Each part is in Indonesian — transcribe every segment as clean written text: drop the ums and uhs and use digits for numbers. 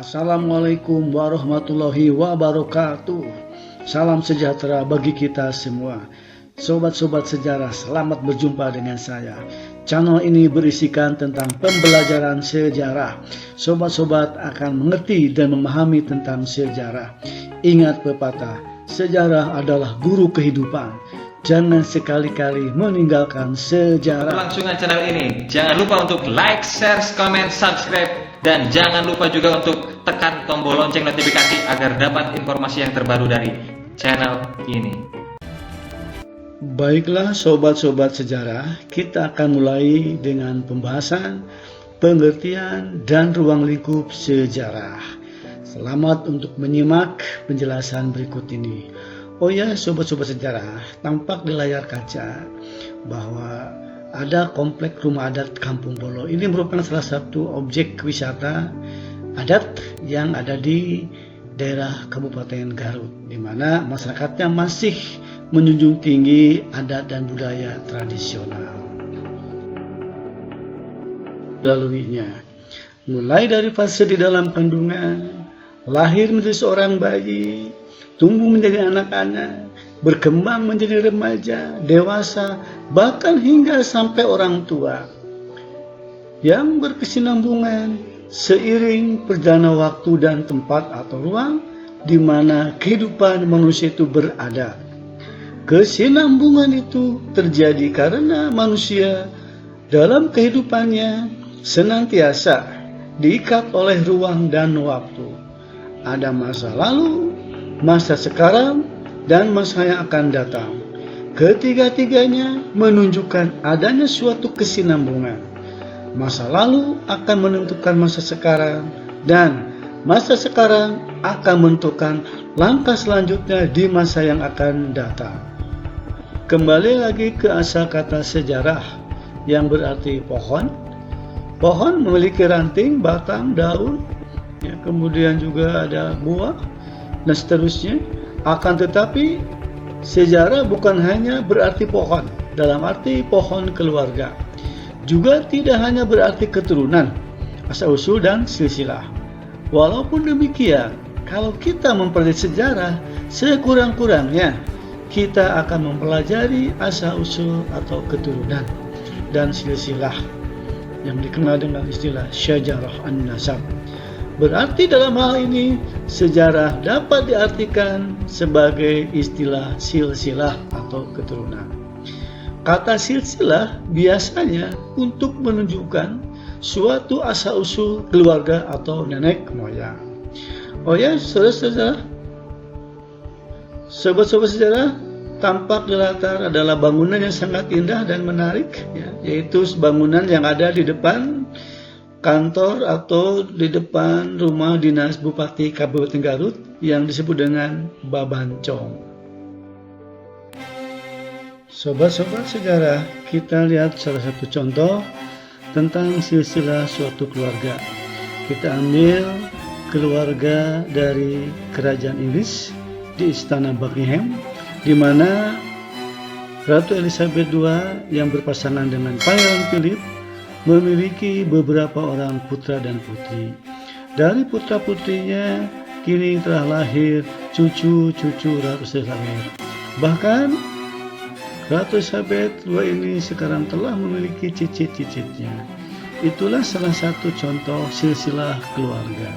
Assalamualaikum warahmatullahi wabarakatuh. Salam sejahtera bagi kita semua. Sobat-sobat sejarah, selamat berjumpa dengan saya. Channel ini berisikan tentang pembelajaran sejarah. Sobat-sobat akan mengerti dan memahami tentang sejarah. Ingat pepatah, sejarah adalah guru kehidupan. Jangan sekali-kali meninggalkan sejarah. Kelangsungan channel ini, jangan lupa untuk like, share, comment, subscribe, dan jangan lupa juga untuk tekan tombol lonceng notifikasi agar dapat informasi yang terbaru dari channel ini. Baiklah sobat-sobat sejarah, kita akan mulai dengan pembahasan, pengertian, dan ruang lingkup sejarah. Selamat untuk menyimak penjelasan berikut ini. Oh ya sobat-sobat sejarah, tampak di layar kaca bahwa ada komplek rumah adat Kampung Bolo. Ini merupakan salah satu objek wisata adat yang ada di daerah Kabupaten Garut, di mana masyarakatnya masih menjunjung tinggi adat dan budaya tradisional. Laluinya, mulai dari fase di dalam kandungan, lahir menjadi seorang bayi, tumbuh menjadi anak-anak, berkembang menjadi remaja, dewasa, bahkan hingga sampai orang tua yang berkesinambungan seiring perjalanan waktu dan tempat atau ruang di mana kehidupan manusia itu berada. Kesinambungan itu terjadi karena manusia dalam kehidupannya senantiasa diikat oleh ruang dan waktu. Ada masa lalu, masa sekarang, dan masa yang akan datang. Ketiga-tiganya menunjukkan adanya suatu kesinambungan. Masa lalu akan menentukan masa sekarang, dan masa sekarang akan menentukan langkah selanjutnya di masa yang akan datang. Kembali lagi ke asal kata sejarah yang berarti pohon. Pohon memiliki ranting, batang, daun, ya, kemudian juga ada buah, dan seterusnya. Akan tetapi sejarah bukan hanya berarti pohon dalam arti pohon keluarga, juga tidak hanya berarti keturunan, asal-usul dan silsilah. Walaupun demikian, kalau kita mempelajari sejarah, sekurang-kurangnya kita akan mempelajari asal-usul atau keturunan dan silsilah yang dikenal dengan istilah syajarah an-nasab. Berarti dalam hal ini sejarah dapat diartikan sebagai istilah silsilah atau keturunan. Kata silsilah biasanya untuk menunjukkan suatu asal-usul keluarga atau nenek moyang. Oh ya, saudara-saudara, sobat-sobat sejarah, tampak di latar adalah bangunan yang sangat indah dan menarik, ya, yaitu bangunan yang ada di depan kantor atau di depan rumah dinas Bupati Kabupaten Garut yang disebut dengan Babancong. Sobat-sobat sejarah, kita lihat salah satu contoh tentang silsilah suatu keluarga. Kita ambil keluarga dari kerajaan Inggris di Istana Buckingham, di mana Ratu Elizabeth II yang berpasangan dengan Pangeran Philip memiliki beberapa orang putra dan putri. Dari putra-putrinya kini telah lahir cucu-cucu Ratu Elizabeth. Bahkan Ratu Elizabeth II ini sekarang telah memiliki cicit-cicitnya. Itulah salah satu contoh silsilah keluarga.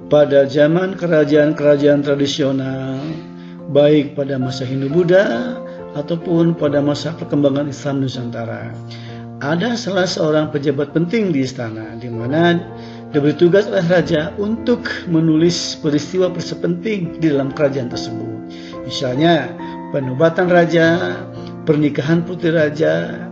Pada zaman kerajaan-kerajaan tradisional, baik pada masa Hindu-Buddha ataupun pada masa perkembangan Islam Nusantara, ada salah seorang pejabat penting di istana, di mana diberi tugas oleh raja untuk menulis peristiwa penting di dalam kerajaan tersebut. Misalnya penobatan raja, pernikahan putri raja,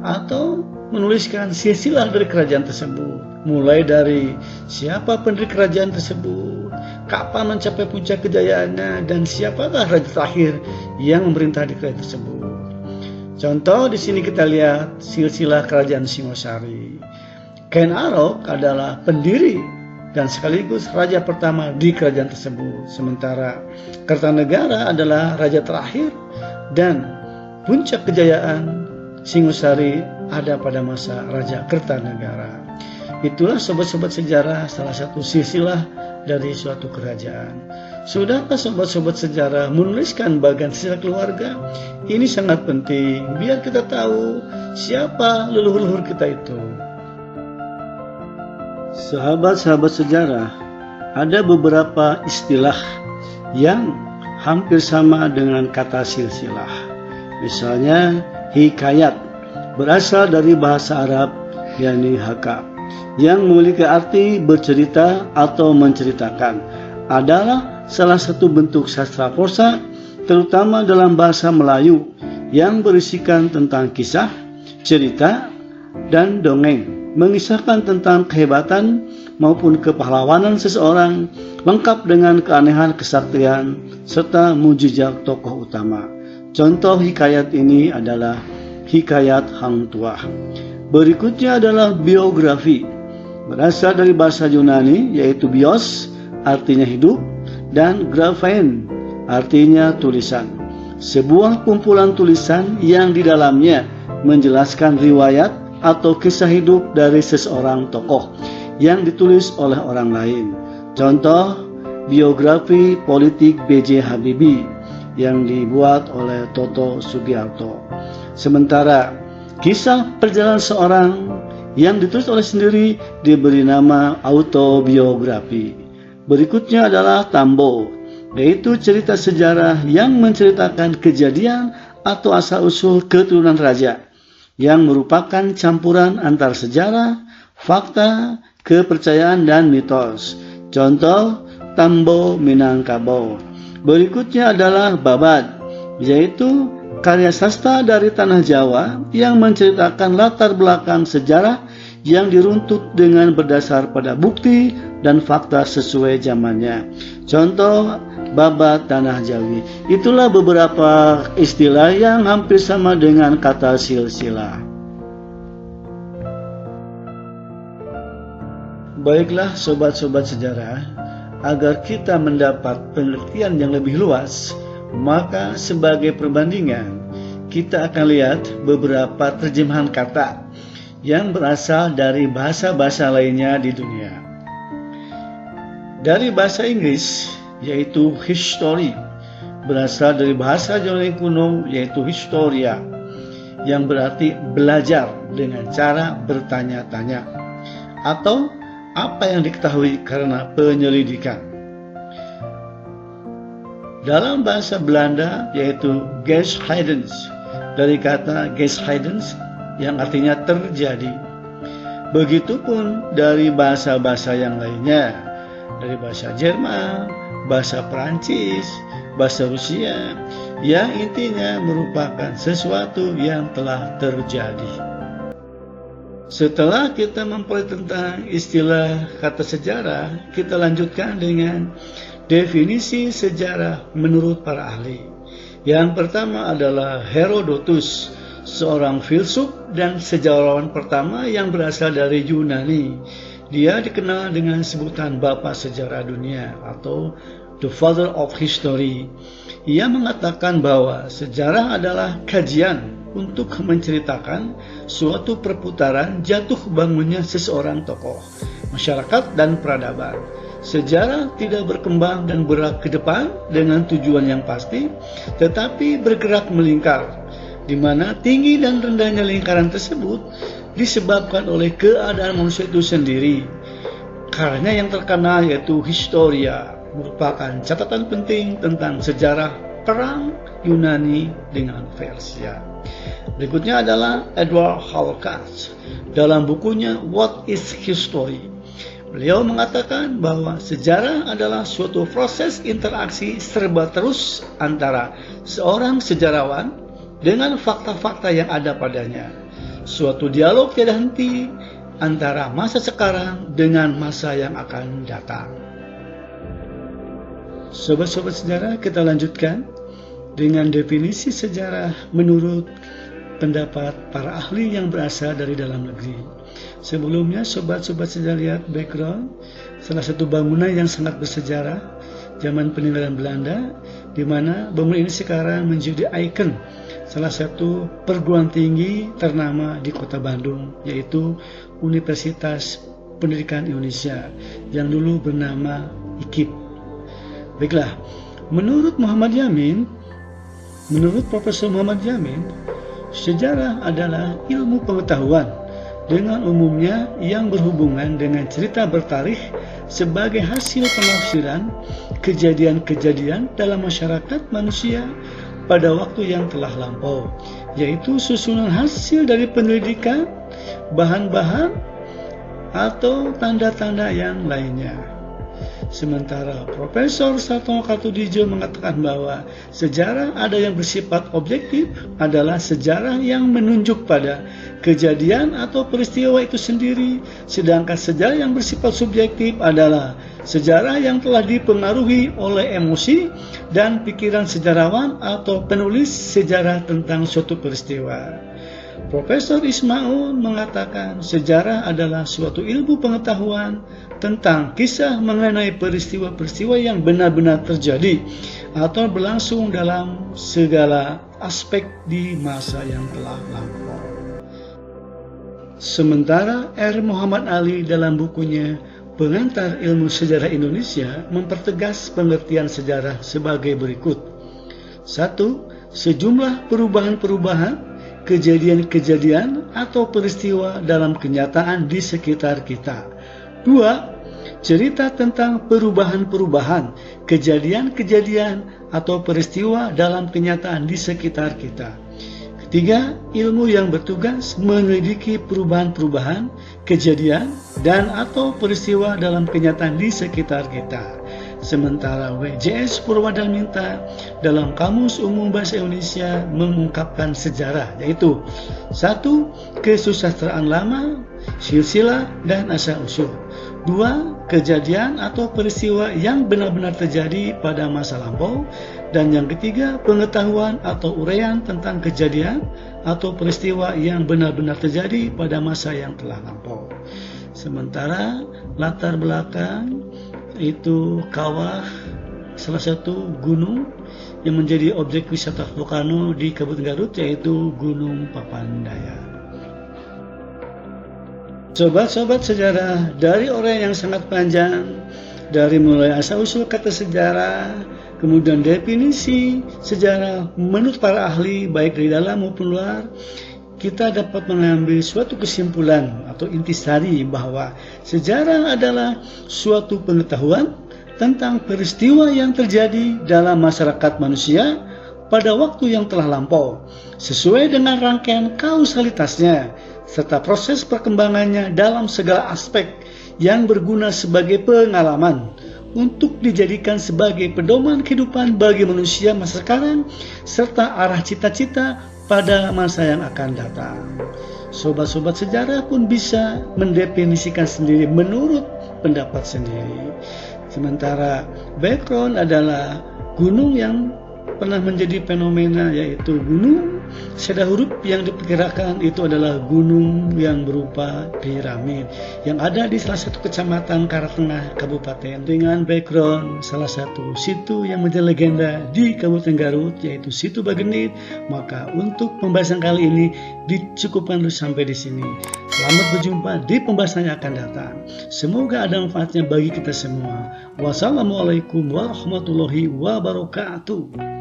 atau menuliskan silsilah dari kerajaan tersebut, mulai dari siapa pendiri kerajaan tersebut, kapan mencapai puncak kejayaannya, dan siapakah raja terakhir yang memerintah di kerajaan tersebut. Contoh di sini kita lihat silsilah kerajaan Singosari. Ken Arok adalah pendiri dan sekaligus raja pertama di kerajaan tersebut, sementara Kertanegara adalah raja terakhir dan puncak kejayaan Singosari ada pada masa Raja Kertanegara. Itulah sobat-sobat sejarah salah satu silsilah dari suatu kerajaan. Sudahkah sobat-sobat sejarah menuliskan bagian sejarah keluarga? Ini sangat penting biar kita tahu siapa leluhur-leluhur kita itu. Sahabat-sahabat sejarah, ada beberapa istilah yang hampir sama dengan kata silsilah. Misalnya hikayat, berasal dari bahasa Arab yakni haka, yang memiliki arti bercerita atau menceritakan, adalah salah satu bentuk sastra prosa, terutama dalam bahasa Melayu, yang berisikan tentang kisah, cerita, dan dongeng, mengisahkan tentang kehebatan maupun kepahlawanan seseorang, lengkap dengan keanehan kesaktian serta mujizat tokoh utama. Contoh hikayat ini adalah hikayat Hang Tuah. Berikutnya adalah biografi, berasal dari bahasa Yunani yaitu bios, artinya hidup, dan graphein, artinya tulisan. Sebuah kumpulan tulisan yang di dalamnya menjelaskan riwayat atau kisah hidup dari seseorang tokoh yang ditulis oleh orang lain. Contoh, biografi politik B.J. Habibie yang dibuat oleh Toto Sugiarto. Sementara kisah perjalanan seorang yang ditulis oleh sendiri diberi nama autobiografi. Berikutnya adalah tambo, yaitu cerita sejarah yang menceritakan kejadian atau asal-usul keturunan raja, yang merupakan campuran antar sejarah, fakta, kepercayaan, dan mitos. Contoh, Tambo Minangkabau. Berikutnya adalah babad, yaitu karya sastra dari tanah Jawa yang menceritakan latar belakang sejarah yang diruntut dengan berdasar pada bukti dan fakta sesuai zamannya. Contoh, babat tanah Jawi. Itulah beberapa istilah yang hampir sama dengan kata silsilah. Baiklah sobat-sobat sejarah, agar kita mendapat pengertian yang lebih luas, maka sebagai perbandingan kita akan lihat beberapa terjemahan kata yang berasal dari bahasa-bahasa lainnya di dunia. Dari bahasa Inggris yaitu history, berasal dari bahasa Yunani kuno yaitu historia, yang berarti belajar dengan cara bertanya-tanya atau apa yang diketahui karena penyelidikan. Dalam bahasa Belanda yaitu geschiedenis, dari kata geschiedenis yang artinya terjadi. Begitupun dari bahasa-bahasa yang lainnya, dari bahasa Jerman, bahasa Perancis, bahasa Rusia, yang intinya merupakan sesuatu yang telah terjadi. Setelah kita mempelajari tentang istilah kata sejarah, kita lanjutkan dengan definisi sejarah menurut para ahli. Yang pertama adalah Herodotus, seorang filsuf dan sejarawan pertama yang berasal dari Yunani. Dia dikenal dengan sebutan Bapak Sejarah Dunia atau The Father of History. Ia mengatakan bahwa sejarah adalah kajian untuk menceritakan suatu perputaran jatuh bangunnya seseorang tokoh, masyarakat, dan peradaban. Sejarah tidak berkembang dan bergerak ke depan dengan tujuan yang pasti, tetapi bergerak melingkar, di mana tinggi dan rendahnya lingkaran tersebut disebabkan oleh keadaan manusia itu sendiri. Karena yang terkenal yaitu historia, merupakan catatan penting tentang sejarah perang Yunani dengan Persia. Berikutnya adalah Edward Howard dalam bukunya What is History. Beliau mengatakan bahwa sejarah adalah suatu proses interaksi serba terus antara seorang sejarawan dengan fakta-fakta yang ada padanya. Suatu dialog tiada henti antara masa sekarang dengan masa yang akan datang. Sobat-sobat sejarah, kita lanjutkan dengan definisi sejarah menurut pendapat para ahli yang berasal dari dalam negeri. Sebelumnya, sobat-sobat sejarah lihat background salah satu bangunan yang sangat bersejarah zaman peninggalan Belanda, di mana bangunan ini sekarang menjadi ikon salah satu perguruan tinggi ternama di kota Bandung, yaitu Universitas Pendidikan Indonesia yang dulu bernama IKIP. Baiklah, menurut Profesor Muhammad Yamin, sejarah adalah ilmu pengetahuan dengan umumnya yang berhubungan dengan cerita bertarikh sebagai hasil penafsiran kejadian-kejadian dalam masyarakat manusia pada waktu yang telah lampau, yaitu susunan hasil dari penyelidikan, bahan-bahan, atau tanda-tanda yang lainnya. Sementara Profesor Sartono Kartodijo mengatakan bahwa sejarah ada yang bersifat objektif adalah sejarah yang menunjuk pada kejadian atau peristiwa itu sendiri, sedangkan sejarah yang bersifat subjektif adalah sejarah yang telah dipengaruhi oleh emosi dan pikiran sejarawan atau penulis sejarah tentang suatu peristiwa. Profesor Ismail mengatakan sejarah adalah suatu ilmu pengetahuan tentang kisah mengenai peristiwa-peristiwa yang benar-benar terjadi atau berlangsung dalam segala aspek di masa yang telah lampau. Sementara R. Muhammad Ali dalam bukunya Pengantar Ilmu Sejarah Indonesia mempertegas pengertian sejarah sebagai berikut. 1. Sejumlah perubahan-perubahan, kejadian-kejadian atau peristiwa dalam kenyataan di sekitar kita. 2. Cerita tentang perubahan-perubahan, kejadian-kejadian atau peristiwa dalam kenyataan di sekitar kita. 3. Ilmu yang bertugas menyelidiki perubahan-perubahan, kejadian dan atau peristiwa dalam kenyataan di sekitar kita. Sementara WJS Purwadarminta dalam Kamus Umum Bahasa Indonesia mengungkapkan sejarah, yaitu 1. Kesusastraan lama, silsilah dan asal-usul. 2. Kejadian atau peristiwa yang benar-benar terjadi pada masa lampau. Dan yang ketiga, pengetahuan atau uraian tentang kejadian atau peristiwa yang benar-benar terjadi pada masa yang telah lampau. Sementara latar belakang itu kawah salah satu gunung yang menjadi objek wisata volcano di Kabupaten Garut, yaitu Gunung Papandayan. Sobat-sobat sejarah, dari orang yang sangat panjang, dari mulai asal-usul kata sejarah, kemudian definisi sejarah menurut para ahli baik dari dalam maupun luar, kita dapat mengambil suatu kesimpulan atau intisari bahwa sejarah adalah suatu pengetahuan tentang peristiwa yang terjadi dalam masyarakat manusia pada waktu yang telah lampau, sesuai dengan rangkaian kausalitasnya serta proses perkembangannya dalam segala aspek yang berguna sebagai pengalaman untuk dijadikan sebagai pedoman kehidupan bagi manusia masa sekarang serta arah cita-cita pada masa yang akan datang. Sobat-sobat sejarah pun bisa mendefinisikan sendiri menurut pendapat sendiri. Sementara background adalah gunung yang pernah menjadi fenomena, yaitu gunung Sedahuruf yang diperkirakan itu adalah gunung yang berupa piramid yang ada di salah satu kecamatan Karatengah Kabupaten dengan background salah satu situ yang menjadi legenda di Kabupaten Garut, yaitu Situ Bagenit. Maka untuk pembahasan kali ini dicukupkan dulu sampai di sini. Selamat berjumpa di pembahasan yang akan datang. Semoga ada manfaatnya bagi kita semua. Wassalamualaikum warahmatullahi wabarakatuh.